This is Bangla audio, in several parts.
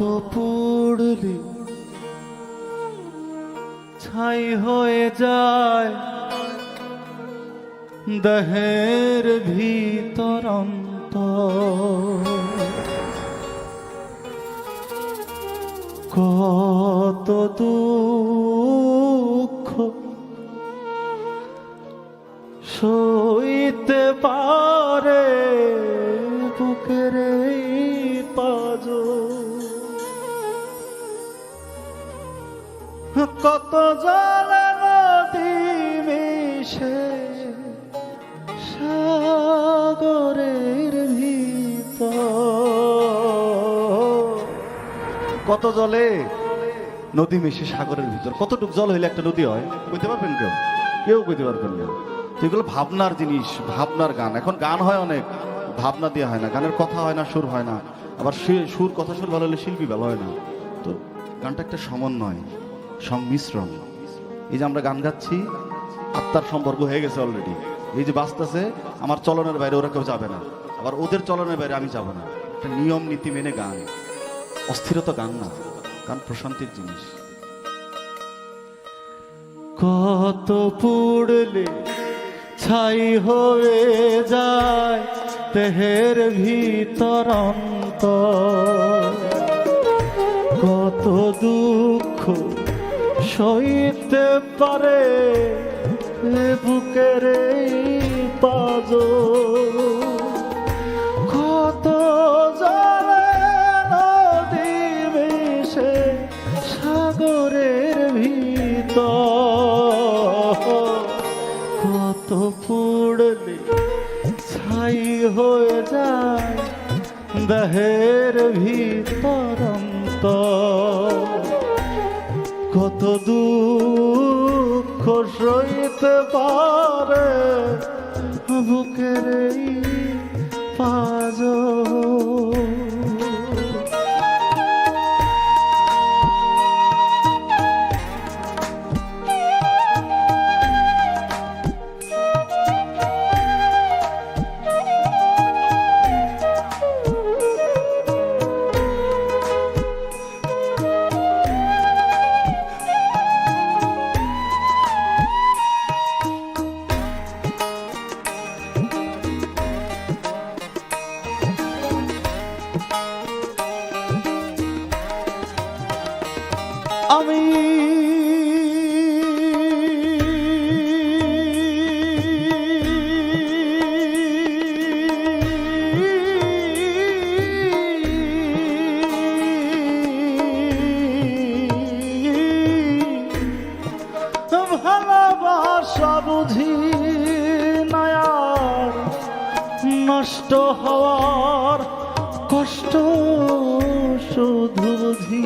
পুড়লি ছাই হয়ে যায় দেহের ভিতর অন্তর, কত দুঃখ সইতে পারে বুকের এই পাঁজর, কত জলে নদী মিশে সাগরের ভিতর, কত জলে নদী মিশে সাগরের ভিতর। কতটুক জল হইলে একটা নদী হয় কইতে পারবেন কেউ? কেউ কইতে পারবেন না। এগুলো ভাবনার জিনিস, ভাবনার গান। এখন গান হয় অনেক, ভাবনা দিয়ে হয় না। গানের কথা হয় না, সুর হয় না। আবার সুর, কথা সুর ভালো হলে শিল্পী ভালো হয় না। তো গানটা একটা সমন্বয়, সংমিশ্রণ। এই যে আমরা গান গাচ্ছি, আত্মার সম্পর্ক হয়ে গেছে অলরেডি। এই যে বাজতেছে, আমার চলনের বাইরে ওরা কেউ যাবে না, আবার ওদের চলনের বাইরে আমি যাব না। একটা নিয়ম নীতি মেনে গান, অস্থিরতা গান না, গান প্রশান্তির জিনিস। কত পুড়লে ছাই হয়ে যায় দেহের ভিতর অন্তর, কত দুঃখ সইতে পারে বুকের এই পাঁজর, কত জলে নদী মিশে সাগরের ভিতর, কত পুড়লে ছাই হয়ে যায় দেহের ভিতর অন্তর, কত দুঃখ সইতে পারে বুকের এই পাঁজর। আমি ভালোবাসা বুঝি না আর, নষ্ট হওয়ার কষ্ট শুধু বুঝি।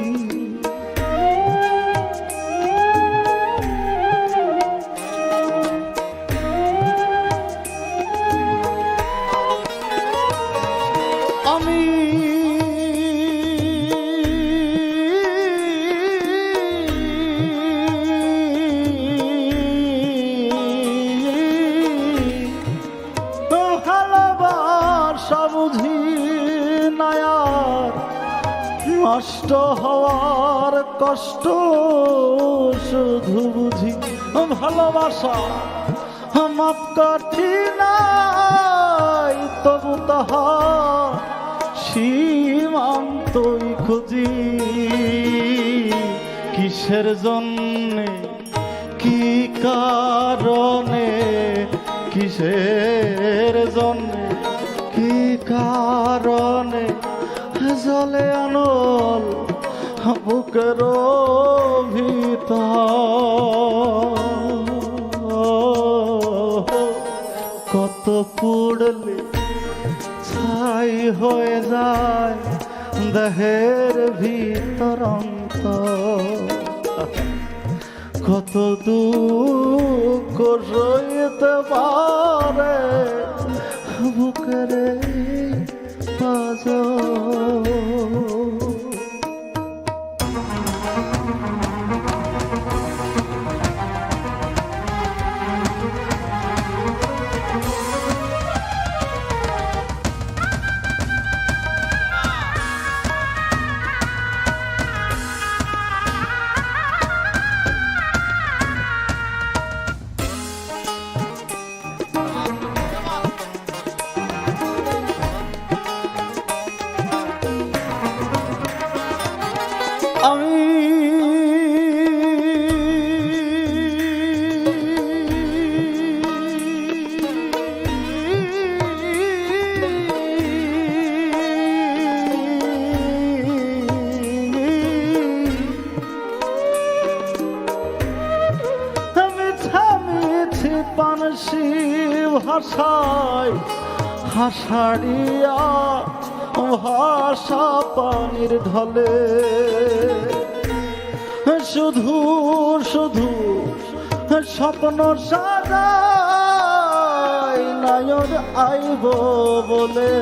আমি ভালোবাসা বুঝি না আর, নষ্ট হওয়ার কষ্ট শুধু বুঝি। ভালোবাসা মাপ কঠিনাই তবু তাহা সীমান্তই খুঁজি। কিসের জন্যে, কি কারণে, কিসের জন্যে, কি কারণে জলে আনল বুকের ভিতর, কত পুড়লে ছাই হয়ে যায় দেহের ভিতর অন্তর, কত দুঃখ সইতে পারে বুকের পাঁজর। পানসি ভাষায় হাসাড়িয়া ভাষা পানির ঢলে শুধু শুধু স্বপ্ন সাজাই নায়ক আইব বলে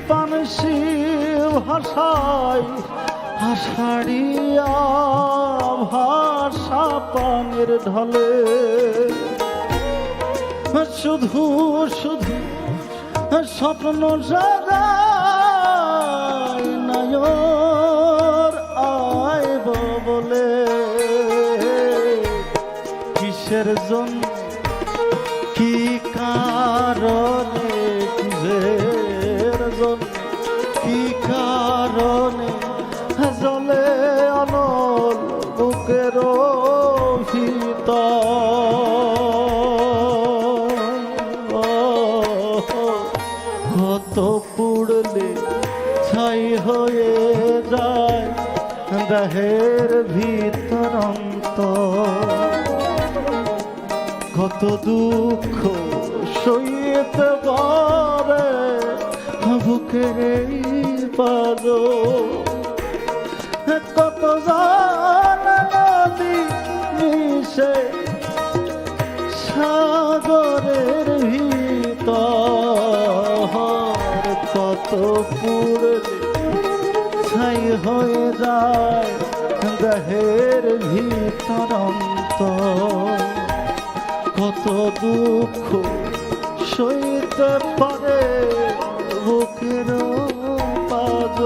পানসি ভাষায় হাসাড়িয়া ভাষা পানির ঢলে শুধু শুধু স্বপ্ন সাজাই নায়র আইব বলে কিসের জন্য কি কারণে কি কারণে জলে অনল বুকের ভিতর কত পুড়লে ছাই হয়ে যায় দেহের ভিতর কত দুঃখ সইতে পারে বুকের পাদ কত নদী মিশে সাগরের ভিতর কত পুড়লে ছাই হয়ে যায় দেহের ভিতর কত দুঃখ সইতে পারে বুকের পাদ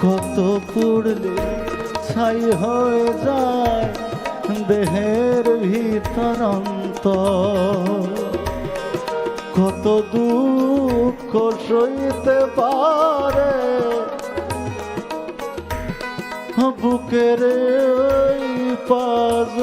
কত পুড়লে ছাই হয়ে যায় দেহের ভিতর কত দুঃখ সইতে পারে বুকের পাদ